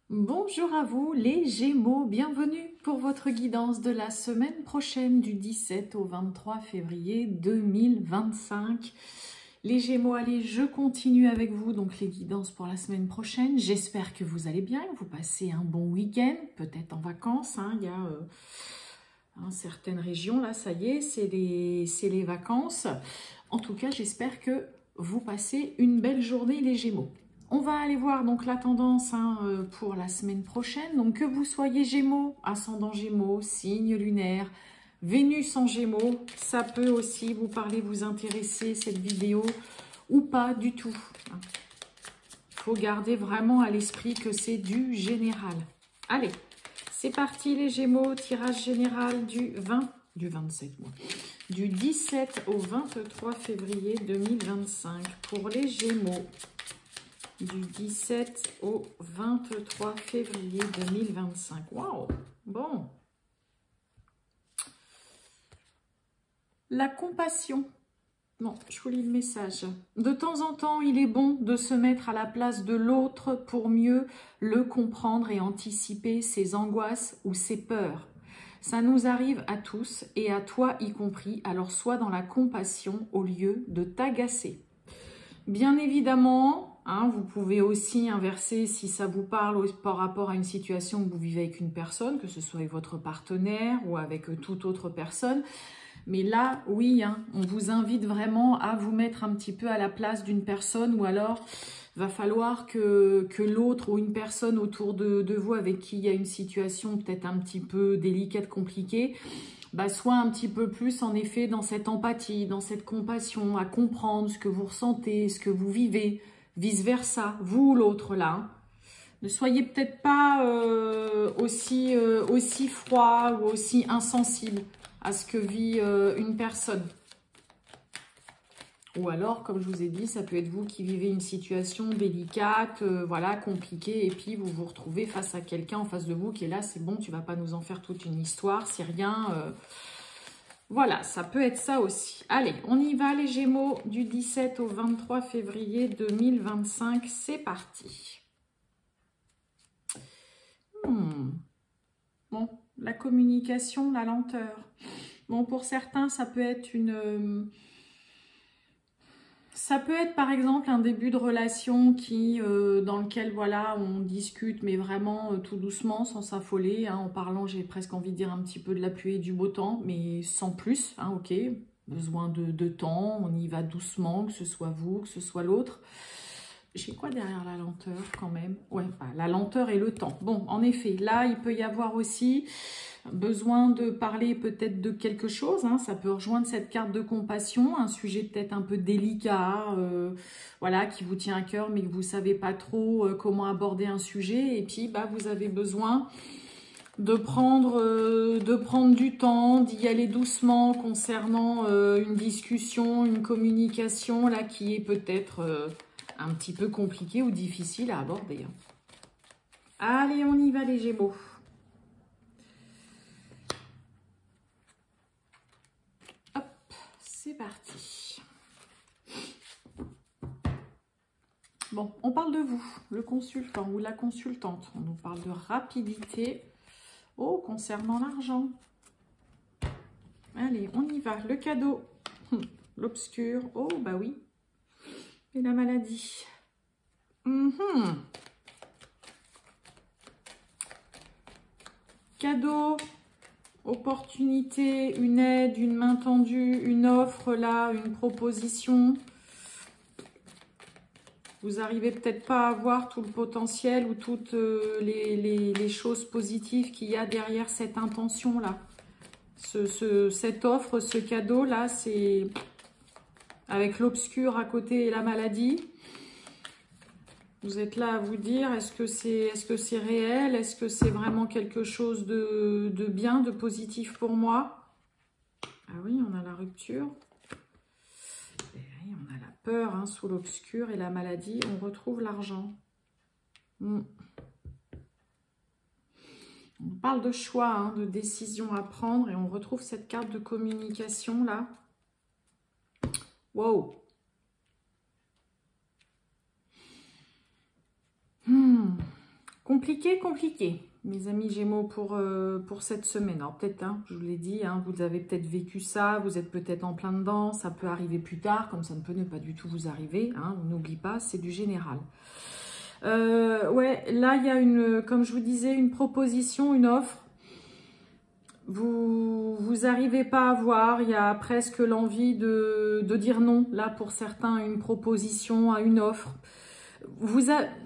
Bonjour à vous les Gémeaux, bienvenue pour votre guidance de la semaine prochaine du 17 au 23 février 2025. Les Gémeaux, allez, je continue avec vous, donc les guidances pour la semaine prochaine. J'espère que vous allez bien, que vous passez un bon week-end, peut-être en vacances. Il y a certaines régions, là, ça y est, c'est les vacances. En tout cas, j'espère que vous passez une belle journée les Gémeaux. On va aller voir donc la tendance pour la semaine prochaine. Donc que vous soyez Gémeaux, ascendant Gémeaux, signe lunaire, Vénus en Gémeaux, ça peut aussi vous parler, vous intéresser cette vidéo ou pas du tout. Il faut garder vraiment à l'esprit que c'est du général. Allez, c'est parti les Gémeaux, tirage général du 17 au 23 février 2025 pour les Gémeaux. Du 17 au 23 février 2025. Waouh! Bon. La compassion. Bon, je vous lis le message. De temps en temps, il est bon de se mettre à la place de l'autre pour mieux le comprendre et anticiper ses angoisses ou ses peurs. Ça nous arrive à tous et à toi y compris, alors sois dans la compassion au lieu de t'agacer. Bien évidemment, vous pouvez aussi inverser si ça vous parle par rapport à une situation que vous vivez avec une personne, que ce soit avec votre partenaire ou avec toute autre personne. Mais là, oui, on vous invite vraiment à vous mettre un petit peu à la place d'une personne ou alors va falloir que l'autre ou une personne autour de vous avec qui il y a une situation peut-être un petit peu délicate, compliquée, soit un petit peu plus en effet dans cette empathie, dans cette compassion, à comprendre ce que vous ressentez, ce que vous vivez, vice-versa, vous ou l'autre là. Ne soyez peut-être pas aussi froid ou aussi insensible à ce que vit une personne. Ou alors, comme je vous ai dit, ça peut être vous qui vivez une situation délicate, voilà, compliquée, et puis vous vous retrouvez face à quelqu'un en face de vous qui est là, c'est bon, tu vas pas nous en faire toute une histoire, c'est rien. Voilà, ça peut être ça aussi. Allez, on y va les Gémeaux, du 17 au 23 février 2025, c'est parti. Bon, la communication, la lenteur. Bon, pour certains, ça peut être ça peut être par exemple un début de relation dans lequel voilà, on discute, mais vraiment tout doucement, sans s'affoler. En parlant, j'ai presque envie de dire un petit peu de la pluie et du beau temps, mais sans plus. Ok, besoin de temps, on y va doucement, que ce soit vous, que ce soit l'autre. J'ai quoi derrière la lenteur quand même? Ouais, la lenteur et le temps. Bon, en effet, là, il peut y avoir aussi besoin de parler peut-être de quelque chose. Ça peut rejoindre cette carte de compassion, un sujet peut-être un peu délicat, voilà, qui vous tient à cœur, mais que vous ne savez pas trop comment aborder un sujet. Et puis, vous avez besoin de prendre du temps, d'y aller doucement concernant une discussion, une communication là qui est peut-être un petit peu compliqué ou difficile à aborder. Allez, on y va les Gémeaux. Hop, c'est parti. Bon, on parle de vous, le consultant ou la consultante. On nous parle de rapidité. Oh, concernant l'argent. Allez, on y va. Le cadeau. L'obscur. Oh, bah oui. Et la maladie. Cadeau, opportunité, une aide, une main tendue, une offre là, une proposition. Vous n'arrivez peut-être pas à voir tout le potentiel ou toutes les choses positives qu'il y a derrière cette intention là. Cette offre, ce cadeau là, c'est avec l'obscur à côté et la maladie. Vous êtes là à vous dire, est-ce que c'est réel? Est-ce que c'est vraiment quelque chose de bien, de positif pour moi? Ah oui, on a la rupture. Et oui, on a la peur sous l'obscur et la maladie. On retrouve l'argent. On parle de choix, de décision à prendre. Et on retrouve cette carte de communication là. Wow! Compliqué, compliqué, mes amis Gémeaux, pour cette semaine. Alors peut-être, hein, je vous l'ai dit, hein, vous avez peut-être vécu ça, vous êtes peut-être en plein dedans, ça peut arriver plus tard, comme ça ne peut ne pas du tout vous arriver. Hein, on n'oublie pas, c'est du général. Ouais, là, il y a une, comme je vous disais, une proposition, une offre. Vous n'arrivez pas à voir, il y a presque l'envie de dire non, là, pour certains, à une proposition, à une offre.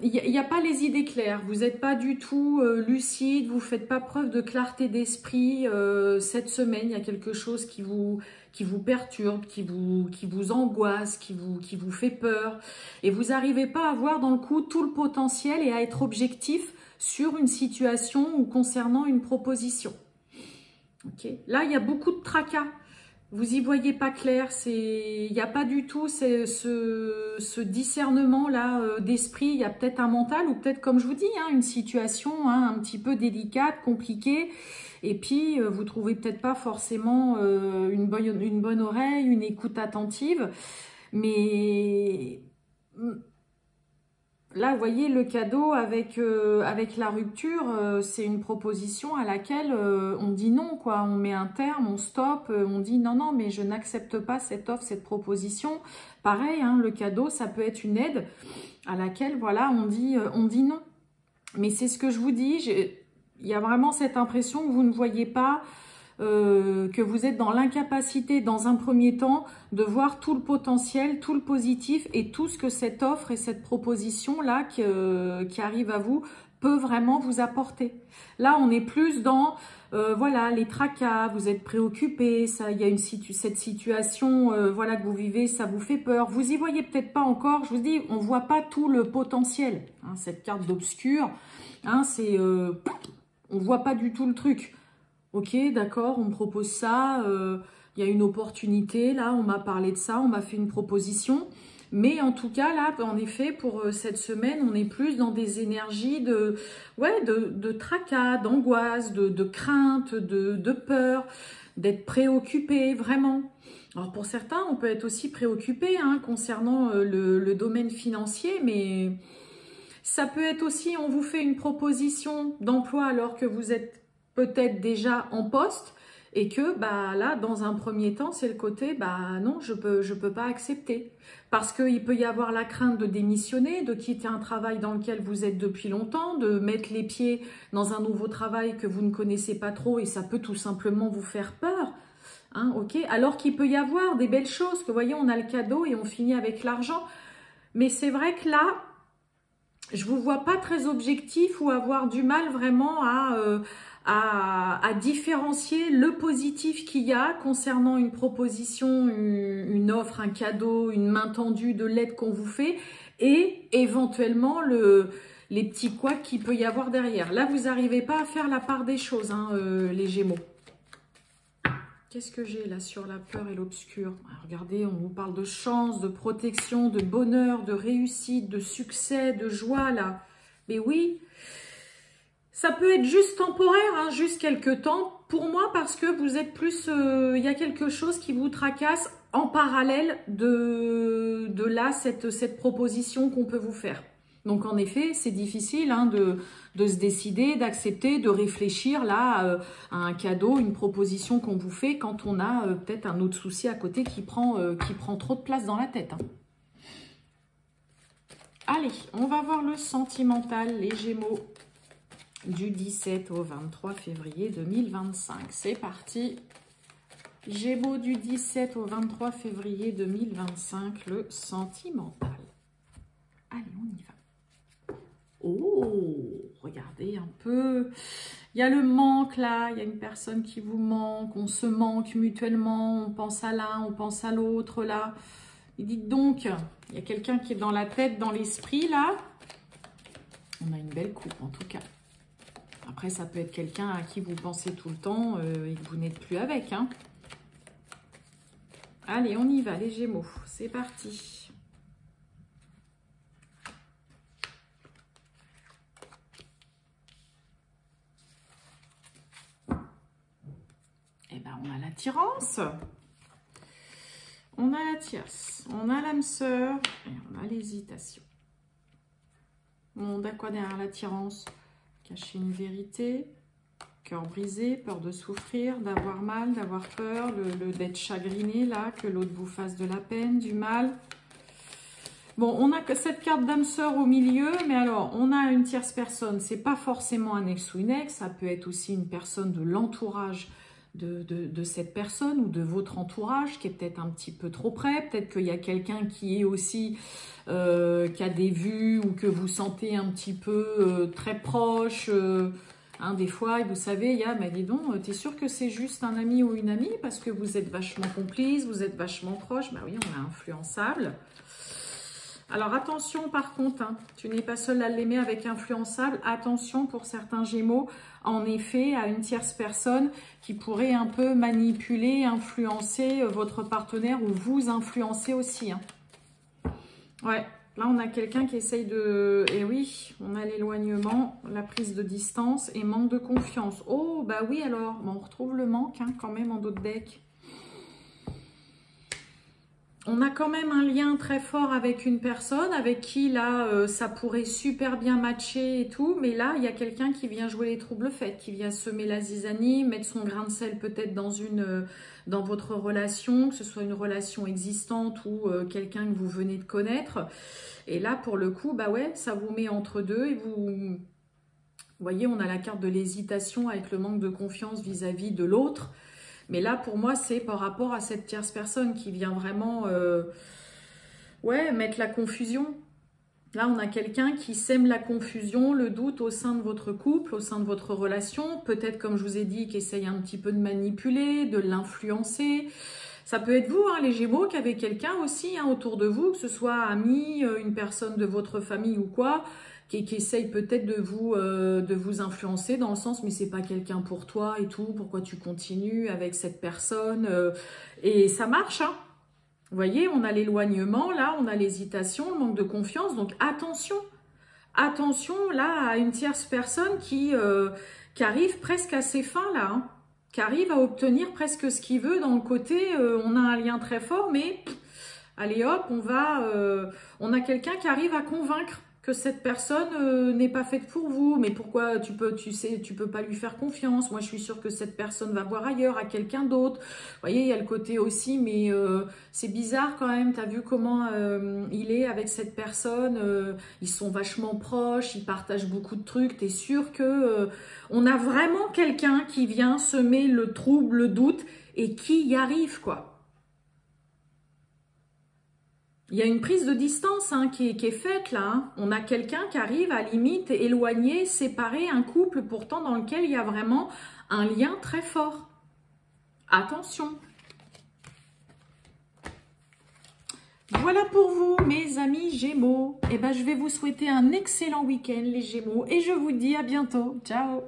Il n'y a pas les idées claires, vous n'êtes pas du tout lucide, vous ne faites pas preuve de clarté d'esprit cette semaine. Il y a quelque chose qui vous perturbe, qui vous angoisse, qui vous fait peur. Et vous n'arrivez pas à voir dans le coup tout le potentiel et à être objectif sur une situation ou concernant une proposition. Okay. Là, il y a beaucoup de tracas. Vous n'y voyez pas clair, il n'y a pas du tout ce discernement-là d'esprit. Il y a peut-être un mental ou peut-être, comme je vous dis, hein, une situation un petit peu délicate, compliquée. Et puis, vous ne trouvez peut-être pas forcément une bonne oreille, une écoute attentive. Mais là, vous voyez, le cadeau avec la rupture, c'est une proposition à laquelle on dit non, quoi. On met un terme, on stoppe, on dit non, non, mais je n'accepte pas cette offre, cette proposition. Pareil, hein, le cadeau, ça peut être une aide à laquelle, voilà, on dit non. Mais c'est ce que je vous dis, il y a vraiment cette impression que vous ne voyez pas, que vous êtes dans l'incapacité, dans un premier temps, de voir tout le potentiel, tout le positif et tout ce que cette offre et cette proposition-là qui arrive à vous peut vraiment vous apporter. Là, on est plus dans, voilà, les tracas, vous êtes préoccupé, il y a cette situation voilà, que vous vivez, ça vous fait peur. Vous y voyez peut-être pas encore, je vous dis, on voit pas tout le potentiel. Hein, cette carte d'obscur, hein, on voit pas du tout le truc. Ok, d'accord, on me propose ça, il y a une opportunité, là, on m'a parlé de ça, on m'a fait une proposition. Mais en tout cas, là, en effet, pour cette semaine, on est plus dans des énergies de tracas, d'angoisse, de crainte, de peur, d'être préoccupé, vraiment. Alors pour certains, on peut être aussi préoccupé hein, concernant le domaine financier, mais ça peut être aussi, on vous fait une proposition d'emploi alors que vous êtes peut-être déjà en poste et que bah là dans un premier temps c'est le côté bah non je peux pas accepter parce qu'il peut y avoir la crainte de démissionner, de quitter un travail dans lequel vous êtes depuis longtemps, de mettre les pieds dans un nouveau travail que vous ne connaissez pas trop et ça peut tout simplement vous faire peur. Hein, ok, alors qu'il peut y avoir des belles choses, que vous voyez on a le cadeau et on finit avec l'argent, mais c'est vrai que là je vous vois pas très objectif ou avoir du mal vraiment à différencier le positif qu'il y a concernant une proposition, une offre, un cadeau, une main tendue de l'aide qu'on vous fait et éventuellement les petits couacs qu'il peut y avoir derrière. Là, vous n'arrivez pas à faire la part des choses, hein, les Gémeaux. Qu'est-ce que j'ai là sur la peur et l'obscur? Regardez, on vous parle de chance, de protection, de bonheur, de réussite, de succès, de joie là. Mais oui, ça peut être juste temporaire, hein, juste quelques temps. Pour moi, parce que vous êtes plus... il y a quelque chose qui vous tracasse en parallèle de là, cette proposition qu'on peut vous faire. Donc en effet, c'est difficile hein, de se décider, d'accepter, de réfléchir là à un cadeau, une proposition qu'on vous fait quand on a peut-être un autre souci à côté qui prend trop de place dans la tête. Hein. Allez, on va voir le sentimental, les Gémeaux, du 17 au 23 février 2025. C'est parti. Gémeaux du 17 au 23 février 2025, le sentimental. Allez, on y va. Oh, regardez un peu. Il y a le manque là, il y a une personne qui vous manque, on se manque mutuellement, on pense à l'un, on pense à l'autre là. Et dites donc, il y a quelqu'un qui est dans la tête, dans l'esprit là. On a une belle coupe en tout cas. Après, ça peut être quelqu'un à qui vous pensez tout le temps et que vous n'êtes plus avec. Hein. Allez, on y va les Gémeaux, c'est parti. On a l'attirance, on a la tierce, on a l'âme sœur et on a l'hésitation. On a quoi derrière l'attirance? Cacher une vérité. Cœur brisé, peur de souffrir, d'avoir mal, d'avoir peur, d'être chagriné, là, que l'autre vous fasse de la peine, du mal. Bon, on a que cette carte d'âme sœur au milieu, mais alors, on a une tierce personne. C'est pas forcément un ex ou une ex, ça peut être aussi une personne de l'entourage de cette personne ou de votre entourage qui est peut-être un petit peu trop près. Peut-être qu'il y a quelqu'un qui est aussi, qui a des vues ou que vous sentez un petit peu très proche. Hein, des fois, vous savez, il y a, mais dis donc, t'es sûr que c'est juste un ami ou une amie parce que vous êtes vachement complice, vous êtes vachement proche. Bah oui, on est influençable. Alors attention par contre, hein, tu n'es pas seul à l'aimer avec influençable. Attention pour certains Gémeaux, en effet, à une tierce personne qui pourrait un peu manipuler, influencer votre partenaire ou vous influencer aussi. Hein. Ouais, là on a quelqu'un qui essaye de... Et oui, on a l'éloignement, la prise de distance et manque de confiance. Oh, bah oui alors, bon, on retrouve le manque hein, quand même en d'autres decks. On a quand même un lien très fort avec une personne avec qui, là, ça pourrait super bien matcher et tout. Mais là, il y a quelqu'un qui vient jouer les troubles faits, qui vient semer la zizanie, mettre son grain de sel peut-être dans votre relation, que ce soit une relation existante ou quelqu'un que vous venez de connaître. Et là, pour le coup, bah ouais, ça vous met entre deux et vous voyez, on a la carte de l'hésitation avec le manque de confiance vis-à-vis de l'autre. Mais là, pour moi, c'est par rapport à cette tierce personne qui vient vraiment ouais, mettre la confusion. Là, on a quelqu'un qui sème la confusion, le doute au sein de votre couple, au sein de votre relation. Peut-être, comme je vous ai dit, qui essaye un petit peu de manipuler, de l'influencer. Ça peut être vous, hein, les Gémeaux, qui avez quelqu'un aussi hein, autour de vous, que ce soit ami, une personne de votre famille ou quoi, qui essaye peut-être de vous influencer dans le sens, mais c'est pas quelqu'un pour toi et tout, pourquoi tu continues avec cette personne et ça marche, hein. Vous voyez, on a l'éloignement, là, on a l'hésitation, le manque de confiance, donc attention. Attention, là, à une tierce personne qui arrive presque à ses fins, là, hein, qui arrive à obtenir presque ce qu'il veut dans le côté, on a un lien très fort, mais allez hop, on a quelqu'un qui arrive à convaincre que cette personne n'est pas faite pour vous, mais pourquoi tu peux pas lui faire confiance. Moi, je suis sûre que cette personne va voir ailleurs, à quelqu'un d'autre. Vous voyez, il y a le côté aussi, mais c'est bizarre quand même. T'as vu comment il est avec cette personne ils sont vachement proches, ils partagent beaucoup de trucs. T'es sûr que on a vraiment quelqu'un qui vient semer le trouble, le doute et qui y arrive, quoi. Il y a une prise de distance hein, qui est faite là. Hein. On a quelqu'un qui arrive à limite éloigner, séparer un couple pourtant dans lequel il y a vraiment un lien très fort. Attention. Voilà pour vous mes amis Gémeaux. Eh ben, je vais vous souhaiter un excellent week-end les Gémeaux et je vous dis à bientôt. Ciao.